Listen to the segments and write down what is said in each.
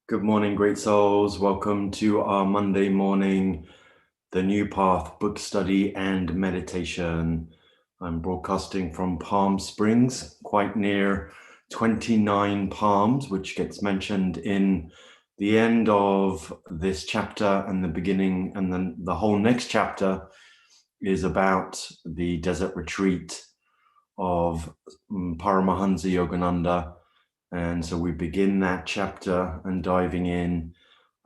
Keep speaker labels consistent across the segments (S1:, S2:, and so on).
S1: Good morning, great souls. Welcome to our Monday morning, The New Path book study and meditation. I'm broadcasting from Palm Springs, quite near 29 Palms, which gets mentioned in the end of this chapter and the beginning, and then the whole next chapter is about the desert retreat of Paramahansa Yogananda. And so we begin that chapter and diving in.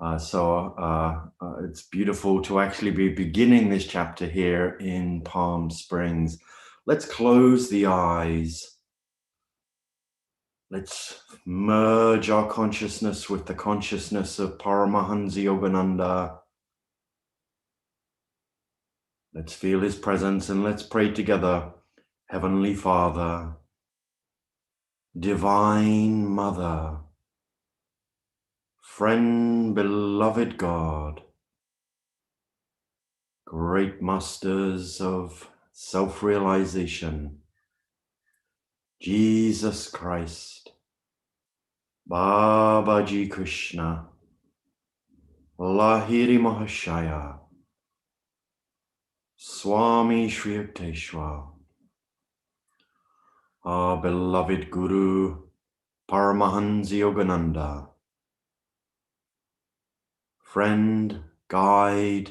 S1: It's beautiful to actually be beginning this chapter here in Palm Springs. Let's close the eyes. Let's merge our consciousness with the consciousness of Paramahansa Yogananda. Let's feel his presence and let's pray together. Heavenly Father, Divine Mother, Friend, beloved God, great masters of self-realization, Jesus Christ, Babaji Krishna, Lahiri Mahashaya, Swami Sri Yukteswar, our beloved Guru, Paramahansa Yogananda, friend, guide,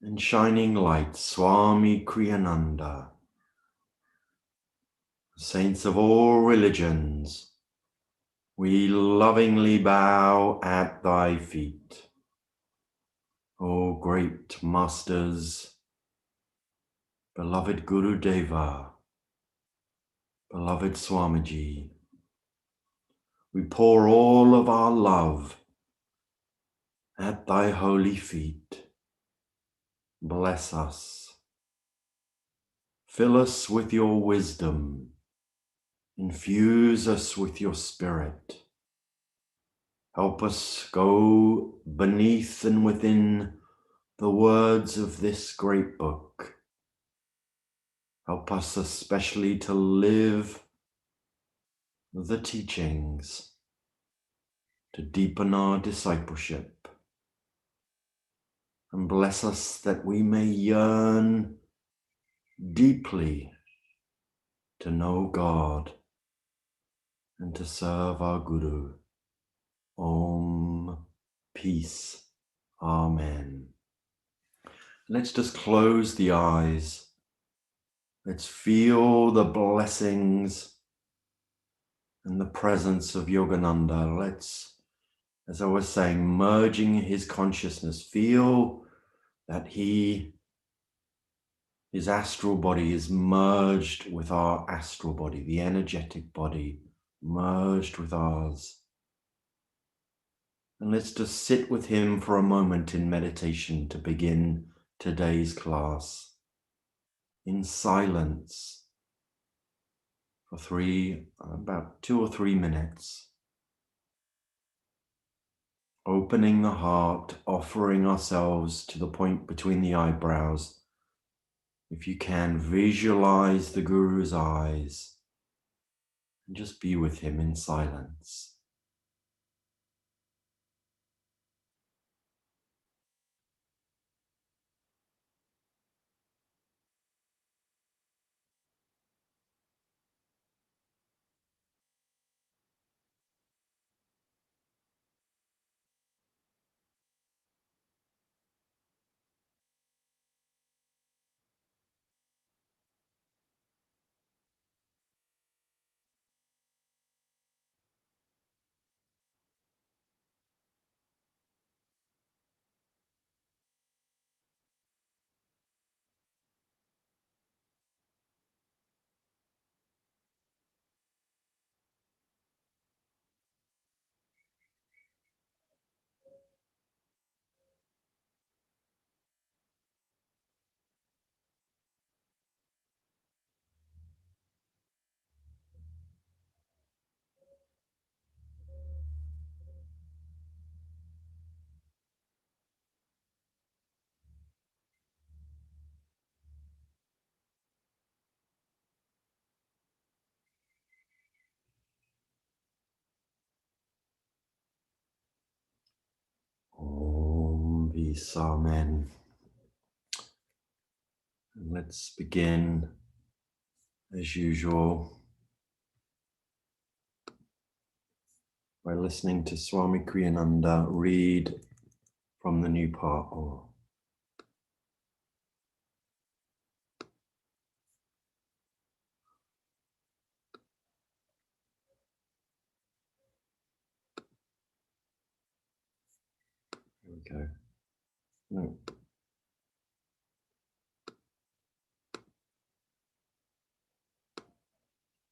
S1: and shining light, Swami Kriyananda, saints of all religions, we lovingly bow at thy feet. O great masters, beloved Guru Deva, beloved Swamiji, we pour all of our love at thy holy feet. Bless us. Fill us with your wisdom. Infuse us with your spirit. Help us go beneath and within the words of this great book. Help us especially to live the teachings, to deepen our discipleship, and bless us that we may yearn deeply to know God and to serve our Guru. Om, peace, Amen. Let's just close the eyes. Let's feel the blessings and the presence of Yogananda. Let's, as I was saying, merging his consciousness, feel that his astral body is merged with our astral body, the energetic body merged with ours. And let's just sit with him for a moment in meditation to begin today's class in silence for about 2 or 3 minutes. Opening the heart, offering ourselves to the point between the eyebrows. If you can, visualize the Guru's eyes and just be with him in silence. peace. Amen. And let's begin, as usual, by listening to Swami Kriyananda read from the New Path. Here we go. No.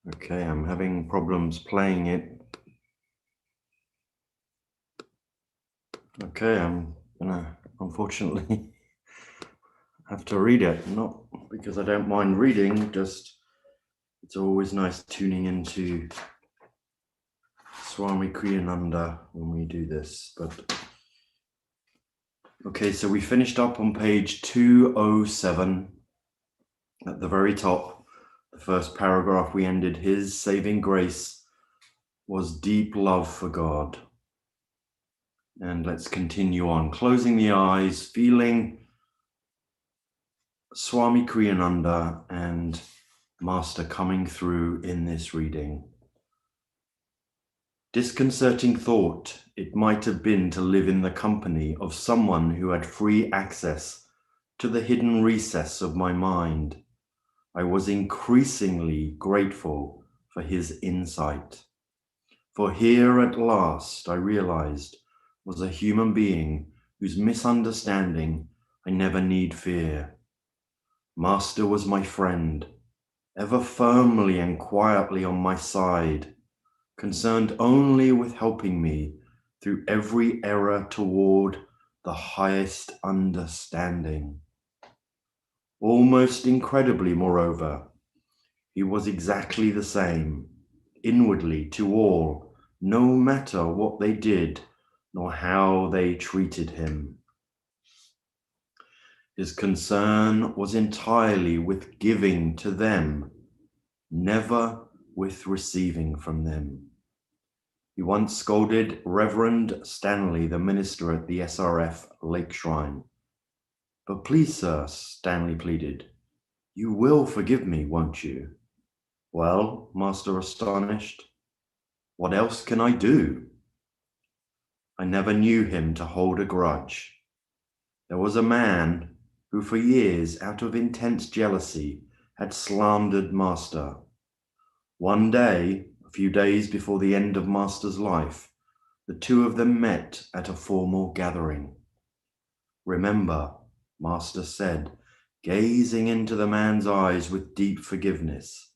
S1: Okay, I'm having problems playing it. Okay, I'm gonna unfortunately have to read it, not because I don't mind reading, just it's always nice tuning into Swami Kriyananda when we do this. But okay, so we finished up on page 207 at the very top. The first paragraph we ended, his saving grace was deep love for God. And let's continue on, closing the eyes, feeling Swami Kriyananda and Master coming through in this reading. Disconcerting thought it might have been to live in the company of someone who had free access to the hidden recess of my mind. I was increasingly grateful for his insight. For here at last, I realized, was a human being whose misunderstanding I never need fear. Master was my friend, ever firmly and quietly on my side, concerned only with helping me through every error toward the highest understanding. Almost incredibly, moreover, he was exactly the same, inwardly to all, no matter what they did, nor how they treated him. His concern was entirely with giving to them, never with receiving from them. He once scolded Reverend Stanley, the minister at the SRF Lake Shrine. "But please, sir," Stanley pleaded, "you will forgive me, won't you?" "Well," Master astonished, "what else can I do?" I never knew him to hold a grudge. There was a man who for years, out of intense jealousy, had slandered Master. One day, a few days before the end of Master's life, the two of them met at a formal gathering. "Remember," Master said, gazing into the man's eyes with deep forgiveness,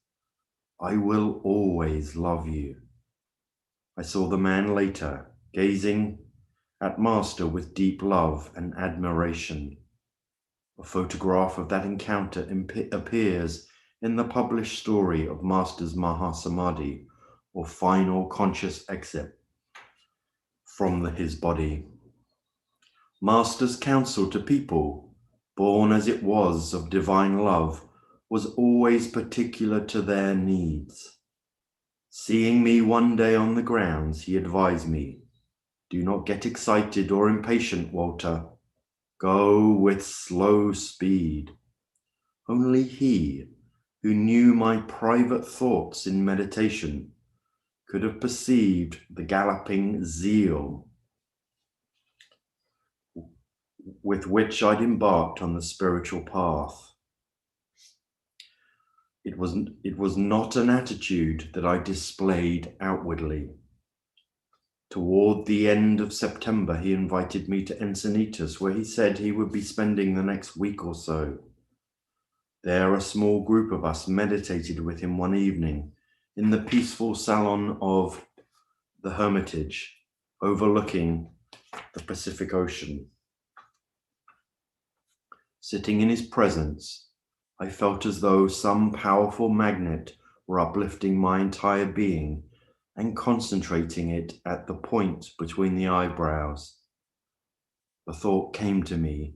S1: "I will always love you." I saw the man later, gazing at Master with deep love and admiration. A photograph of that encounter appears in the published story of Master's Mahasamadhi, or final conscious exit from his body. Master's counsel to people, born as it was of divine love, was always particular to their needs. Seeing me one day on the grounds, he advised me, "Do not get excited or impatient, Walter. Go with slow speed." Only he, who knew my private thoughts in meditation, could have perceived the galloping zeal with which I'd embarked on the spiritual path. It was not an attitude that I displayed outwardly. Toward the end of September, he invited me to Encinitas, where he said he would be spending the next week or so. There, a small group of us meditated with him one evening in the peaceful salon of the Hermitage, overlooking the Pacific Ocean. Sitting in his presence, I felt as though some powerful magnet were uplifting my entire being and concentrating it at the point between the eyebrows. The thought came to me,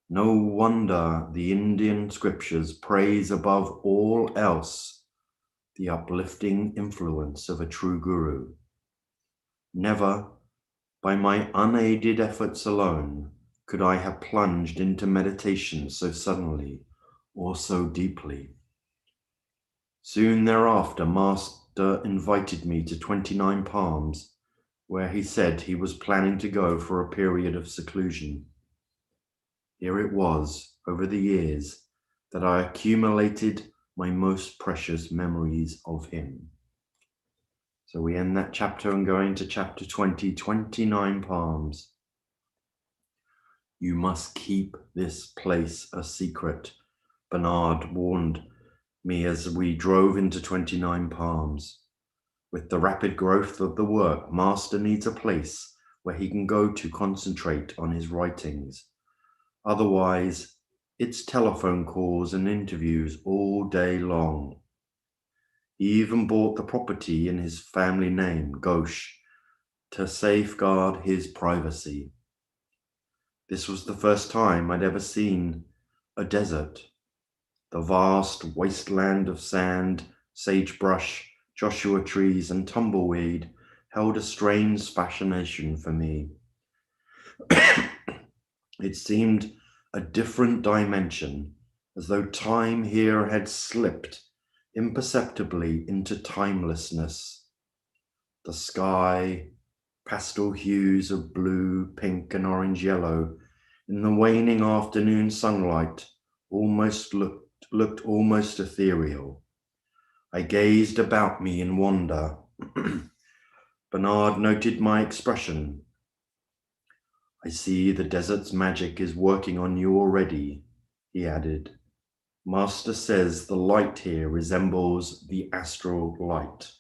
S1: no wonder the Indian scriptures praise above all else the uplifting influence of a true guru. Never, by my unaided efforts alone, could I have plunged into meditation so suddenly or so deeply. Soon thereafter, Master invited me to 29 Palms, where he said he was planning to go for a period of seclusion. Here it was, over the years, that I accumulated my most precious memories of him. So we end that chapter and go into chapter 20, 29 Palms. You must keep this place a secret, Bernard warned me as we drove into 29 Palms. With the rapid growth of the work, Master needs a place where he can go to concentrate on his writings. Otherwise, it's telephone calls and interviews all day long. He even bought the property in his family name, Ghosh, to safeguard his privacy. This was the first time I'd ever seen a desert. The vast wasteland of sand, sagebrush, Joshua trees, and tumbleweed held a strange fascination for me. It seemed a different dimension, as though time here had slipped imperceptibly into timelessness. The sky, pastel hues of blue, pink, and orange yellow, in the waning afternoon sunlight, looked almost ethereal. I gazed about me in wonder. Bernard noted my expression. I see the desert's magic is working on you already, he added. Master says the light here resembles the astral light.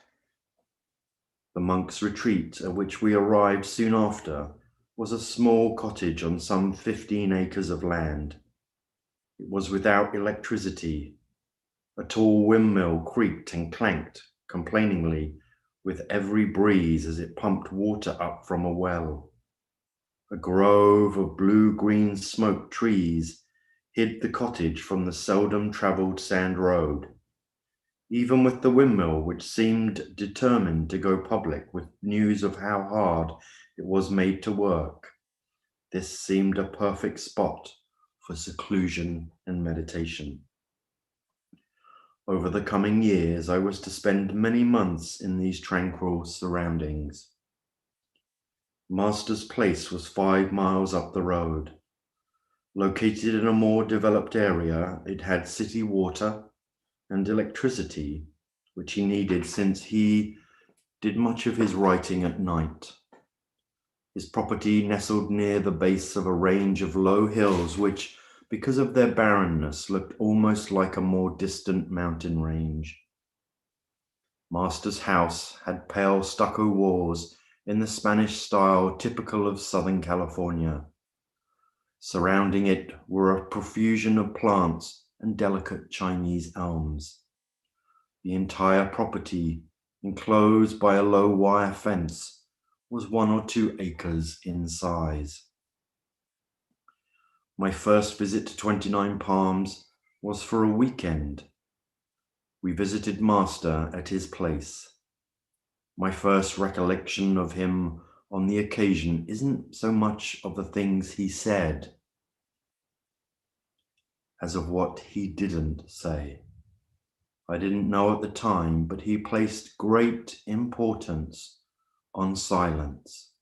S1: The monks' retreat, at which we arrived soon after, was a small cottage on some 15 acres of land. It was without electricity. A tall windmill creaked and clanked complainingly with every breeze as it pumped water up from a well. A grove of blue-green smoke trees hid the cottage from the seldom-travelled sand road. Even with the windmill, which seemed determined to go public with news of how hard it was made to work, this seemed a perfect spot for seclusion and meditation. Over the coming years, I was to spend many months in these tranquil surroundings. Master's place was 5 miles up the road. Located in a more developed area, it had city water and electricity, which he needed since he did much of his writing at night. His property nestled near the base of a range of low hills, which, because of their barrenness, looked almost like a more distant mountain range. Master's house had pale stucco walls in the Spanish style typical of Southern California. Surrounding it were a profusion of plants and delicate Chinese elms. The entire property, enclosed by a low wire fence, was 1 or 2 acres in size. My first visit to 29 Palms was for a weekend. We visited Master at his place. My first recollection of him on the occasion isn't so much of the things he said as of what he didn't say. I didn't know at the time, but he placed great importance on silence.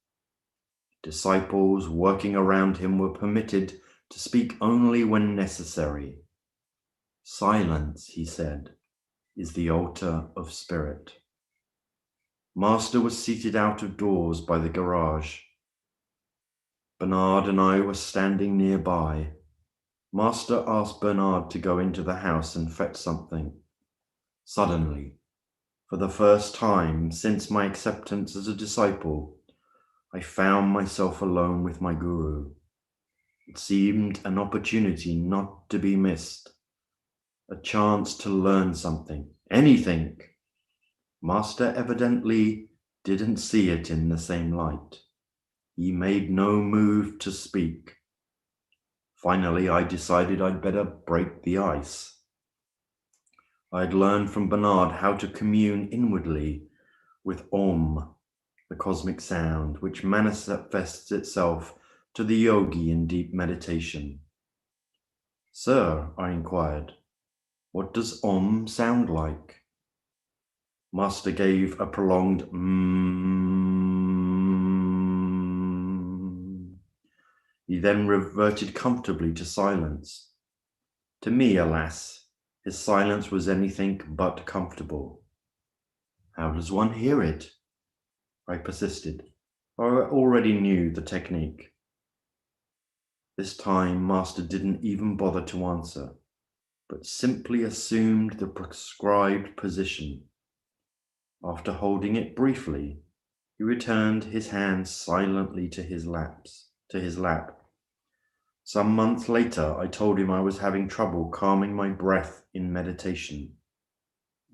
S1: Disciples working around him were permitted to speak only when necessary. Silence, he said, is the altar of spirit. Master was seated out of doors by the garage. Bernard and I were standing nearby. Master asked Bernard to go into the house and fetch something. Suddenly, for the first time since my acceptance as a disciple, I found myself alone with my guru. It seemed an opportunity not to be missed, a chance to learn something, anything. Master evidently didn't see it in the same light. He made no move to speak. Finally, I decided I'd better break the ice. I'd learned from Bernard how to commune inwardly with Om, the cosmic sound, which manifests itself to the yogi in deep meditation. Sir, I inquired, what does Om sound like? Master gave a prolonged He then reverted comfortably to silence. To me, alas, his silence was anything but comfortable. How does one hear it? I persisted. I already knew the technique. This time, Master didn't even bother to answer, but simply assumed the prescribed position. After holding it briefly, he returned his hands silently to his lap. Some months later, I told him I was having trouble calming my breath in meditation.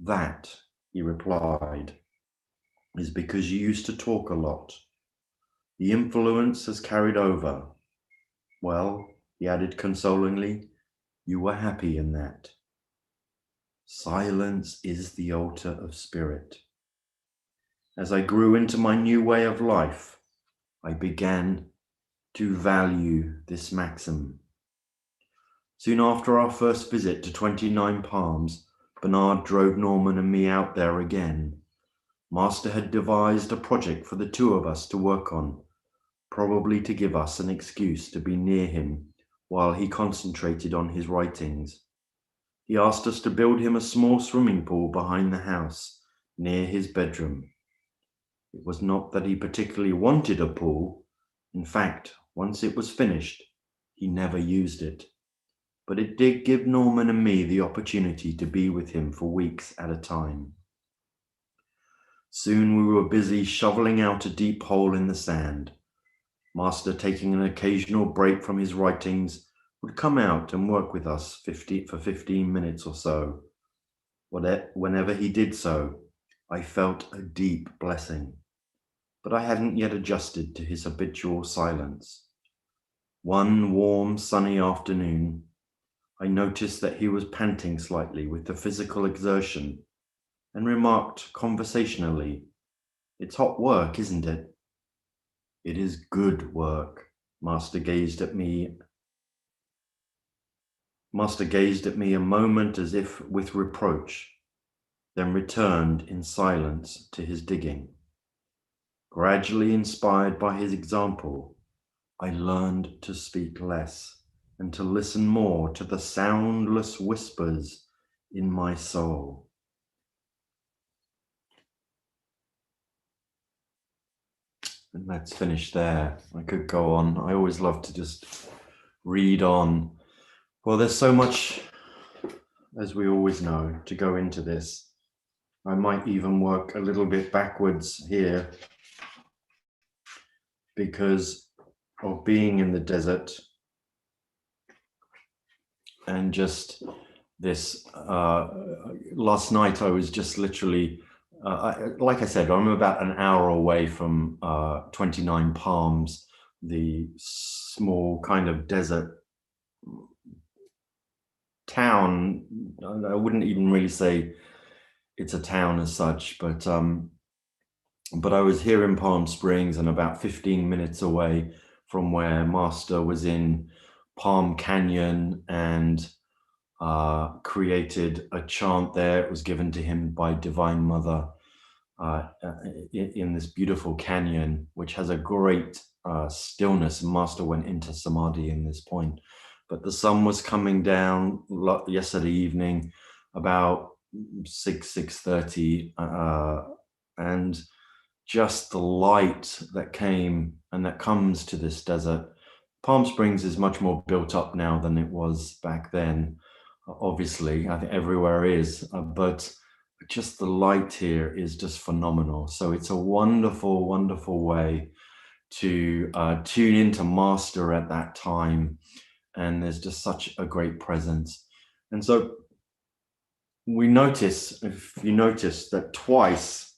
S1: That, he replied, is because you used to talk a lot. The influence has carried over. Well, he added consolingly, you were happy in that. Silence is the altar of spirit. As I grew into my new way of life, I began to value this maxim. Soon after our first visit to 29 Palms, Bernard drove Norman and me out there again. Master had devised a project for the two of us to work on, probably to give us an excuse to be near him while he concentrated on his writings. He asked us to build him a small swimming pool behind the house, near his bedroom. It was not that he particularly wanted a pool. In fact, once it was finished, he never used it. But it did give Norman and me the opportunity to be with him for weeks at a time. Soon we were busy shoveling out a deep hole in the sand. Master, taking an occasional break from his writings, would come out and work with us for 15 minutes or so. Whenever he did so, I felt a deep blessing, but I hadn't yet adjusted to his habitual silence. One warm, sunny afternoon, I noticed that he was panting slightly with the physical exertion and remarked conversationally, "It's hot work, isn't it?" "It is good work." Master gazed at me a moment as if with reproach, then returned in silence to his digging. Gradually inspired by his example, I learned to speak less and to listen more to the soundless whispers in my soul. And let's finish there. I could go on. I always love to just read on. Well, there's so much, as we always know, to go into this. I might even work a little bit backwards here because of being in the desert and just this. Last night I was just literally, like I said, I'm about an hour away from 29 Palms, the small kind of desert town. I wouldn't even really say it's a town as such, but I was here in Palm Springs and about 15 minutes away from where Master was in Palm Canyon and created a chant there. It was given to him by Divine Mother in this beautiful canyon, which has a great stillness. Master went into Samadhi in this point. But the sun was coming down yesterday evening, about 6:30, and just the light that came and that comes to this desert. Palm Springs is much more built up now than it was back then. Obviously, I think everywhere is, but just the light here is just phenomenal. So it's a wonderful, wonderful way to tune into Master at that time. And there's just such a great presence. And so we notice, if you notice, that twice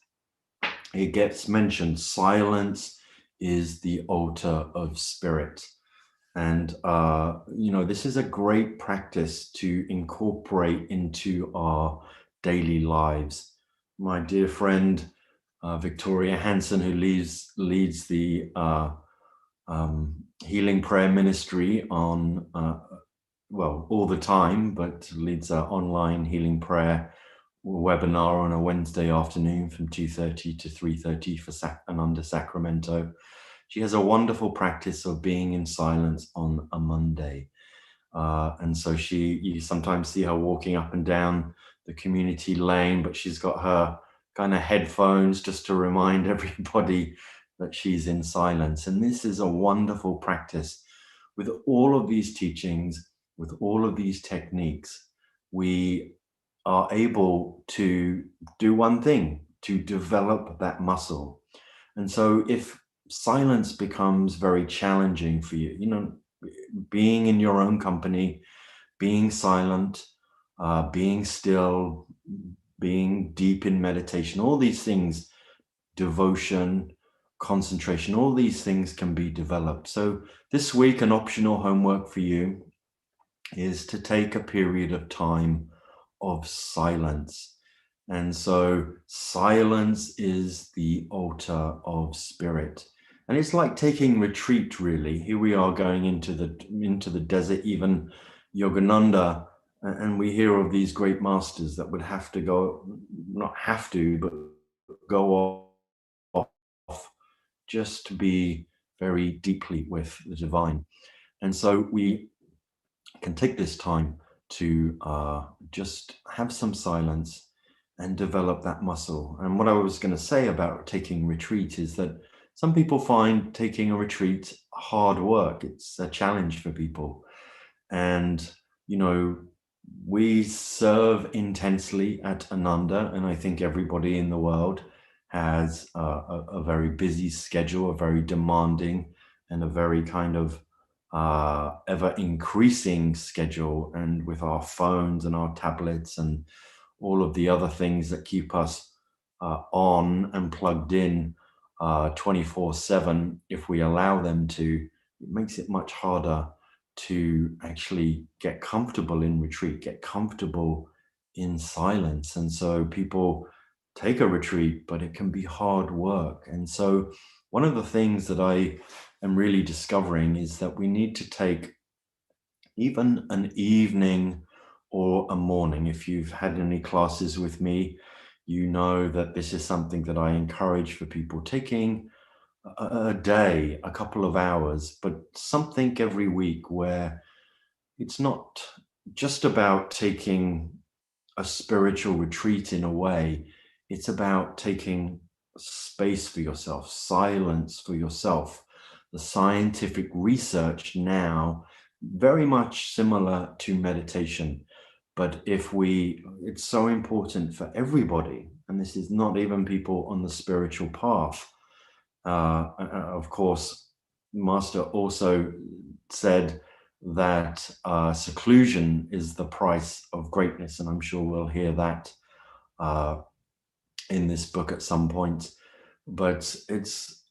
S1: it gets mentioned, silence is the altar of spirit. And, this is a great practice to incorporate into our daily lives. My dear friend, Victoria Hansen, who leads the healing prayer ministry on, well, all the time, but leads an online healing prayer webinar on a Wednesday afternoon from 2:30 to 3:30 for Ananda Sacramento. She has a wonderful practice of being in silence on a Monday. And so you sometimes see her walking up and down the community lane, but she's got her kind of headphones just to remind everybody that she's in silence. And this is a wonderful practice. With all of these teachings, with all of these techniques, we are able to do one thing, to develop that muscle. And so if silence becomes very challenging for you, being in your own company, being silent, being still, being deep in meditation, all these things, devotion, concentration, all these things can be developed. So this week, an optional homework for you is to take a period of time of silence. And so silence is the altar of spirit. And it's like taking retreat, really. Here we are going into the desert, even Yogananda, and we hear of these great masters that would have to go, not have to, but go off just to be very deeply with the divine. And so we can take this time to just have some silence and develop that muscle. And what I was going to say about taking retreat is that some people find taking a retreat hard work. It's a challenge for people. And, we serve intensely at Ananda, and I think everybody in the world has a very busy schedule, a very demanding and a very kind of ever increasing schedule. And with our phones and our tablets and all of the other things that keep us on and plugged in 24/7, if we allow them to, it makes it much harder to actually get comfortable in retreat, get comfortable in silence. And so people take a retreat, but it can be hard work. And so one of the things that I am really discovering is that we need to take even an evening or a morning. If you've had any classes with me, you know that this is something that I encourage for people, taking a day, a couple of hours, but something every week where it's not just about taking a spiritual retreat in a way. It's about taking space for yourself, silence for yourself. The scientific research now, very much similar to meditation. But it's so important for everybody, and this is not even people on the spiritual path. Of course, Master also said that seclusion is the price of greatness, and I'm sure we'll hear that in this book at some point. But it's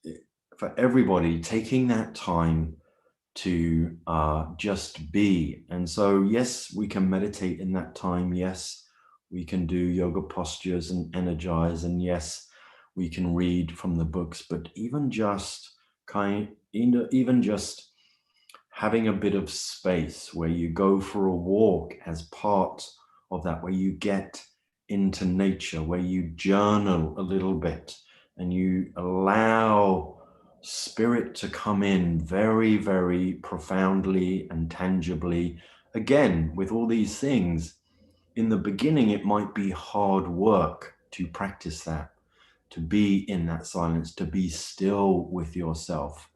S1: for everybody taking that time to just be. And so, yes, we can meditate in that time. Yes, we can do yoga postures and energize. And yes, we can read from the books. But even just having a bit of space where you go for a walk as part of that, where you get into nature, where you journal a little bit and you allow spirit to come in very, very profoundly and tangibly. Again, with all these things, in the beginning, it might be hard work to practice that, to be in that silence, to be still with yourself.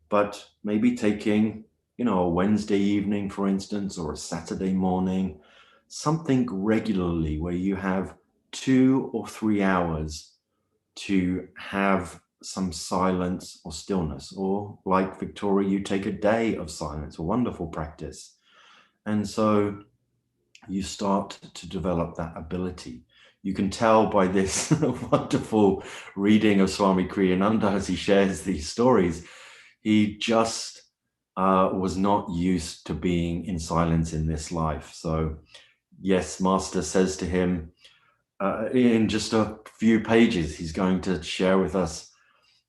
S1: But maybe taking, a Wednesday evening, for instance, or a Saturday morning, something regularly where you have 2 or 3 hours to have some silence or stillness, or like Victoria, you take a day of silence, a wonderful practice. And so you start to develop that ability. You can tell by this wonderful reading of Swami Kriyananda as he shares these stories. He just was not used to being in silence in this life. So yes, Master says to him, in just a few pages, he's going to share with us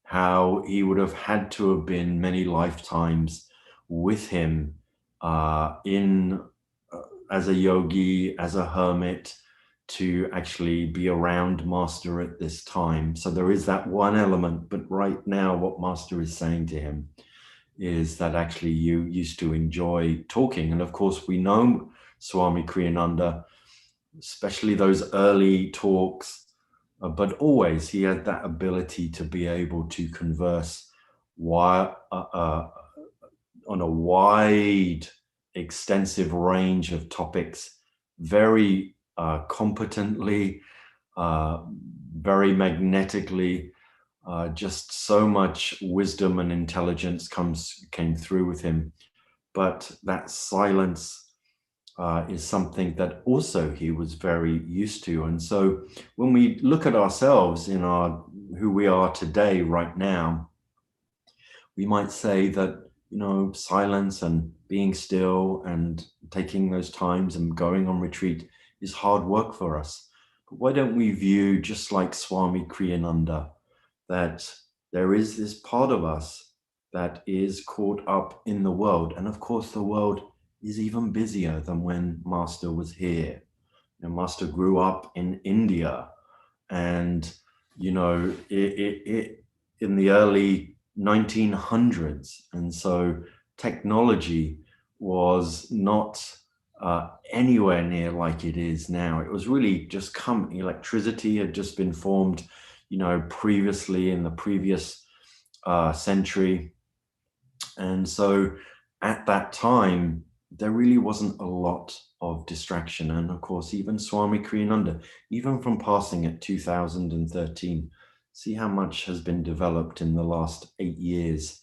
S1: how he would have had to have been many lifetimes with him in as a yogi, as a hermit, to actually be around Master at this time. So there is that one element, but right now what Master is saying to him is that actually you used to enjoy talking. And of course we know Swami Kriyananda, especially those early talks, but always he had that ability to be able to converse on a wide, extensive range of topics, very competently, very magnetically. Just so much wisdom and intelligence came through with him. But that silence is something that also he was very used to. And so when we look at ourselves in who we are today, right now, we might say that, silence and being still and taking those times and going on retreat is hard work for us. But why don't we view, just like Swami Kriyananda, that there is this part of us that is caught up in the world. And of course, the world is even busier than when Master was here. Master grew up in India, and in the early 1900s, and so technology was not anywhere near like it is now. It was really just electricity had just been formed, previously in the previous century. And so at that time, there really wasn't a lot of distraction. And of course, even Swami Kriyananda, even from passing at 2013, see how much has been developed in the last 8 years.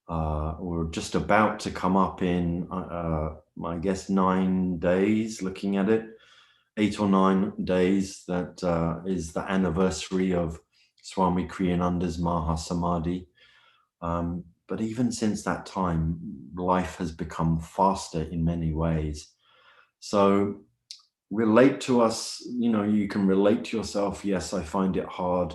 S1: We're just about to come up in, I guess, 9 days, looking at it, 8 or 9 days, that is the anniversary of Swami Kriyananda's Mahasamadhi. But even since that time, life has become faster in many ways. So relate to us, you can relate to yourself. Yes, I find it hard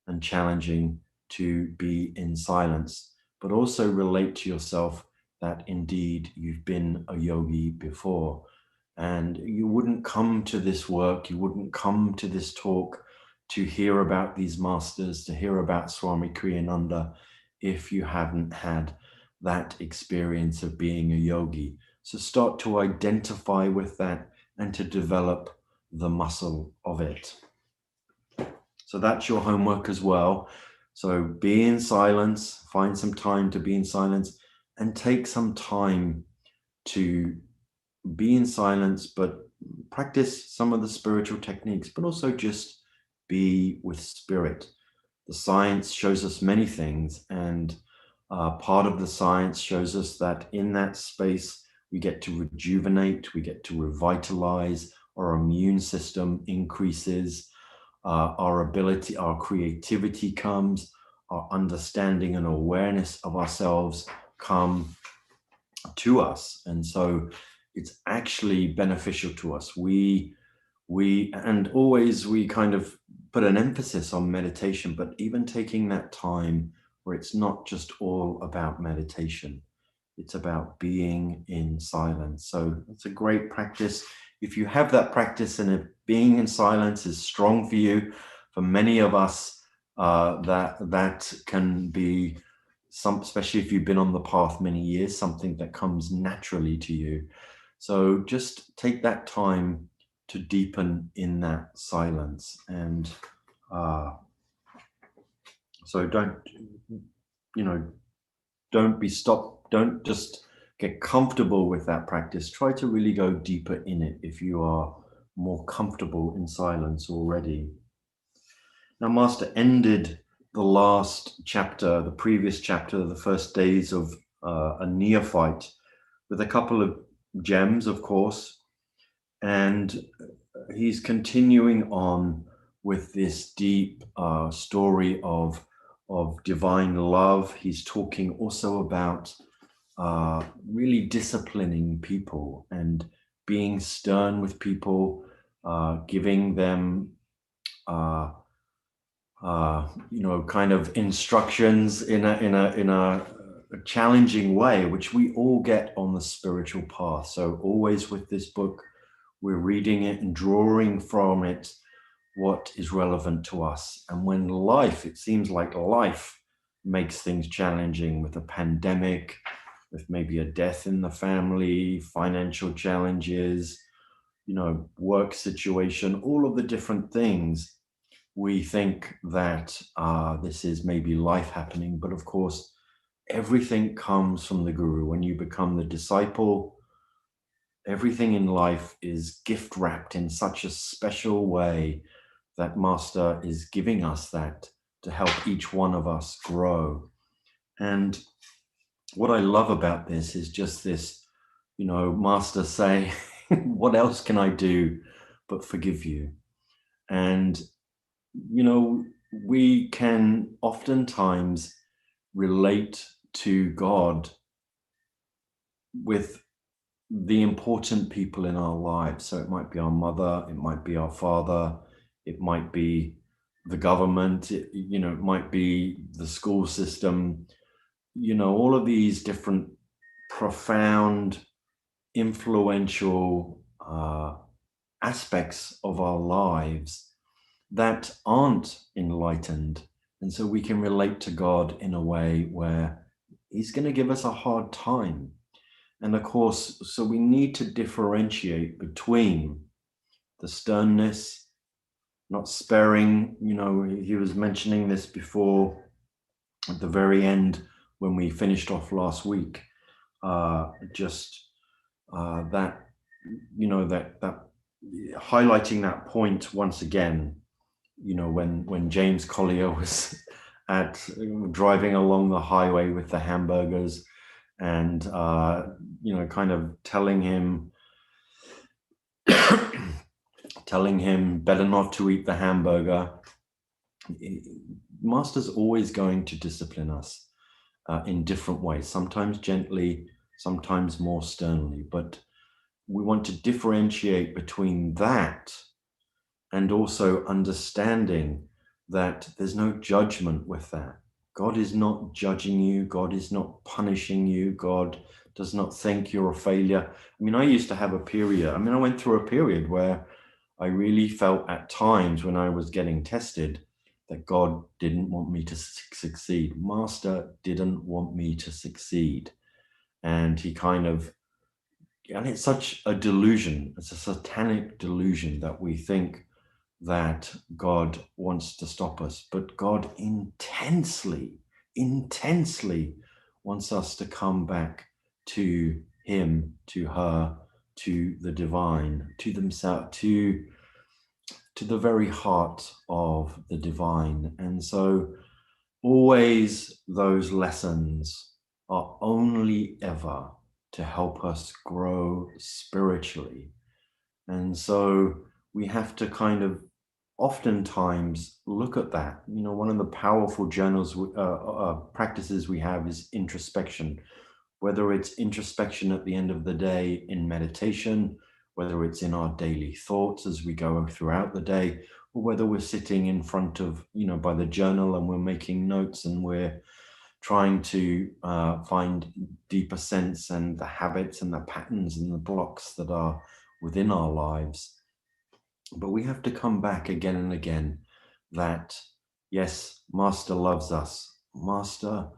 S1: and challenging to be in silence, but also relate to yourself that indeed you've been a yogi before. And you wouldn't come to this work, you wouldn't come to this talk to hear about these masters, to hear about Swami Kriyananda, if you haven't had that experience of being a yogi. So start to identify with that and to develop the muscle of it. So that's your homework as well. So be in silence, find some time to be in silence, and take some time to be in silence, but practice some of the spiritual techniques, but also just be with spirit. The science shows us many things, and part of the science shows us that in that space, we get to rejuvenate, we get to revitalize, our immune system increases, our ability, our creativity comes, our understanding and awareness of ourselves come to us. And so it's actually beneficial to us. We always kind of put an emphasis on meditation, but even taking that time where it's not just all about meditation, it's about being in silence. So it's a great practice. If you have that practice and if being in silence is strong for you, for many of us, that can be especially if you've been on the path many years, something that comes naturally to you. So just take that time to deepen in that silence. And so don't be stopped. Don't just get comfortable with that practice. Try to really go deeper in it if you are more comfortable in silence already. Now, Master ended the last chapter, the previous chapter, the first days of a neophyte, with a couple of gems, of course. And he's continuing on with this deep story of divine love. He's talking also about really disciplining people and being stern with people, giving them kind of instructions in a challenging way, which we all get on the spiritual path. So always with this book, we're reading it and drawing from it what is relevant to us. And when it seems like life makes things challenging with a pandemic, with maybe a death in the family, financial challenges, work situation, all of the different things, we think that this is maybe life happening. But of course, everything comes from the guru. When you become the disciple, everything in life is gift wrapped in such a special way that Master is giving us that to help each one of us grow. And what I love about this is just this, Master say, what else can I do but forgive you? And, we can oftentimes relate to God with the important people in our lives. So it might be our mother, it might be our father, it might be the government, it might be the school system, all of these different profound, influential aspects of our lives that aren't enlightened. And so we can relate to God in a way where he's going to give us a hard time. And of course, so we need to differentiate between the sternness, not sparing, he was mentioning this before at the very end when we finished off last week, just that, that highlighting that point once again, when James Collier was driving along the highway with the hamburgers and, kind of telling him better not to eat the hamburger. Master's always going to discipline us in different ways, sometimes gently, sometimes more sternly, but we want to differentiate between that and also understanding that there's no judgment with that. God is not judging you. God is not punishing you. God does not think you're a failure. I mean, I used to have a period. I went through a period where I really felt at times when I was getting tested that God didn't want me to succeed. Master didn't want me to succeed. And he and it's such a delusion. It's a satanic delusion that we think that God wants to stop us, but God intensely wants us to come back to him, to her, to the divine, to themselves, to the very heart of the divine. And so always those lessons are only ever to help us grow spiritually. And so we have to kind of oftentimes look at that. One of the powerful practices we have is introspection, whether it's introspection at the end of the day in meditation, whether it's in our daily thoughts as we go throughout the day, or whether we're sitting in front of, by the journal and we're making notes and we're trying to find deeper sense and the habits and the patterns and the blocks that are within our lives. But we have to come back again and again that, yes, Master loves us. Master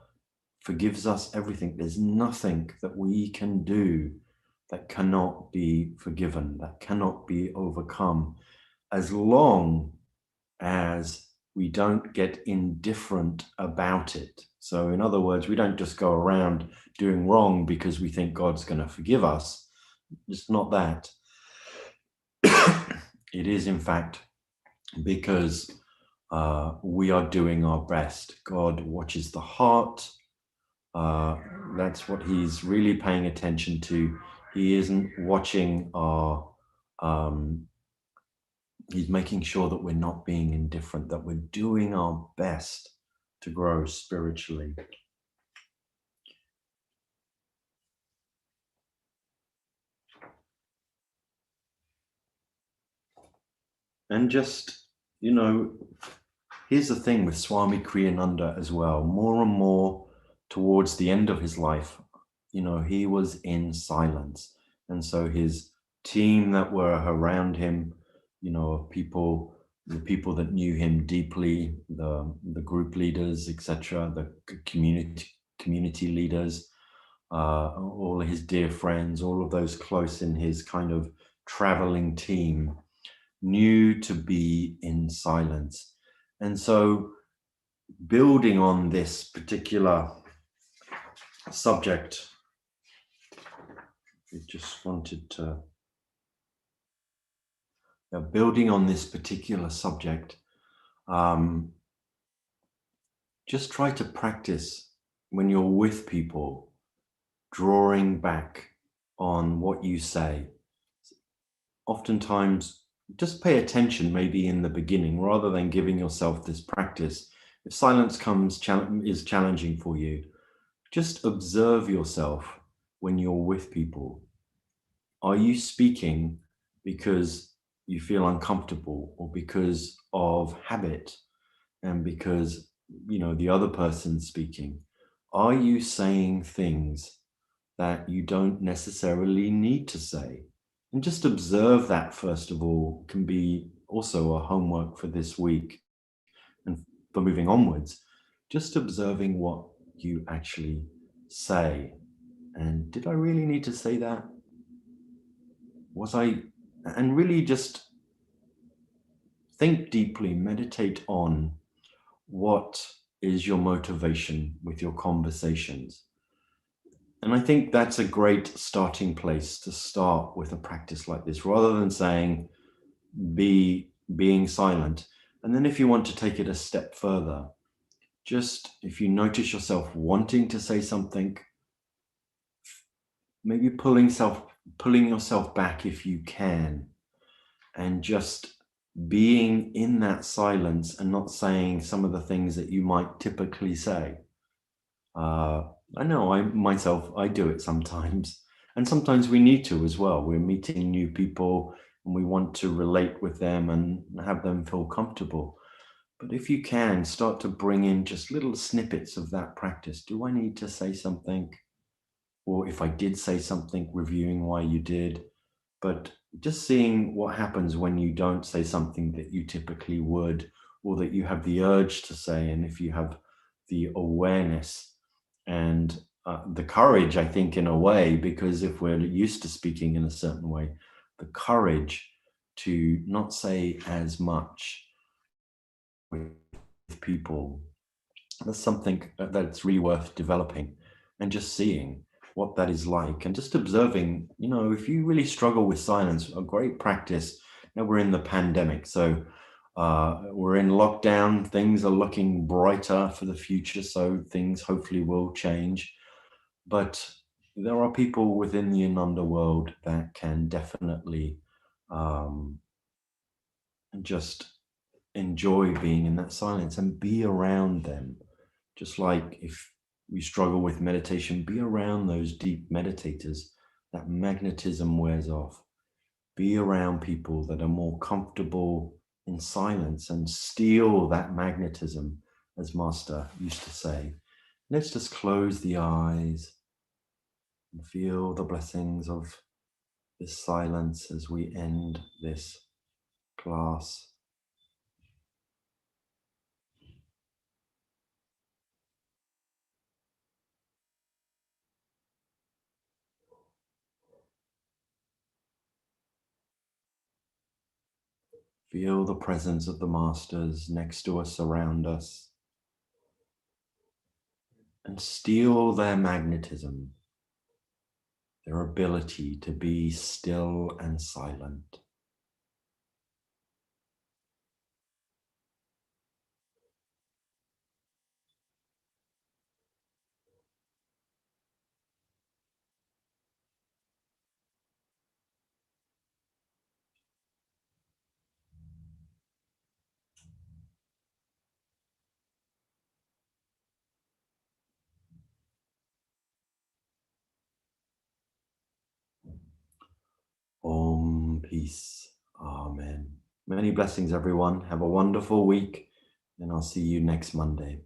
S1: forgives us everything. There's nothing that we can do that cannot be forgiven, that cannot be overcome, as long as we don't get indifferent about it. So in other words, we don't just go around doing wrong because we think God's going to forgive us. It's not that. It is, in fact, because we are doing our best. God watches the heart. That's what he's really paying attention to. He isn't watching our, he's making sure that we're not being indifferent, that we're doing our best to grow spiritually. And just, here's the thing with Swami Kriyananda as well. More and more towards the end of his life, he was in silence. And so his team that were around him, the people that knew him deeply, the group leaders, etc., the community leaders, all his dear friends, all of those close in his kind of traveling team, knew to be in silence. And so building on this particular subject, I just wanted to, building on this particular subject, just try to practice when you're with people, drawing back on what you say. Oftentimes, just pay attention maybe in the beginning, rather than giving yourself this practice. If silence is challenging for you, just observe yourself when you're with people. Are you speaking because you feel uncomfortable, or because of habit, and because the other person's speaking? Are you saying things that you don't necessarily need to say? And just observe that, first of all, can be also a homework for this week and for moving onwards. Just observing what you actually say. And did I really need to say that? And really just think deeply, meditate on what is your motivation with your conversations. And I think that's a great starting place to start with a practice like this, rather than saying being silent. And then if you want to take it a step further, just if you notice yourself wanting to say something, maybe pulling yourself back if you can, and just being in that silence and not saying some of the things that you might typically say. I know I do it sometimes. And sometimes we need to as well. We're meeting new people and we want to relate with them and have them feel comfortable. But if you can, start to bring in just little snippets of that practice. Do I need to say something? Or if I did say something, reviewing why you did. But just seeing what happens when you don't say something that you typically would, or that you have the urge to say. And if you have the awareness and the courage, I think, in a way, because if we're used to speaking in a certain way, the courage to not say as much with people, that's something that's really worth developing, and just seeing what that is like, and just observing, if you really struggle with silence, a great practice. Now we're in the pandemic, so we're in lockdown. Things are looking brighter for the future, so things hopefully will change. But there are people within the Ananda world that can definitely just enjoy being in that silence and be around them. Just like if we struggle with meditation, be around those deep meditators. That magnetism wears off. Be around people that are more comfortable in silence and steal that magnetism, as Master used to say. Let's just close the eyes and feel the blessings of this silence as we end this class. Feel the presence of the masters next to us, around us, and steal their magnetism, their ability to be still and silent. Om, peace. Amen. Many blessings, everyone. Have a wonderful week. and I'll see you next Monday.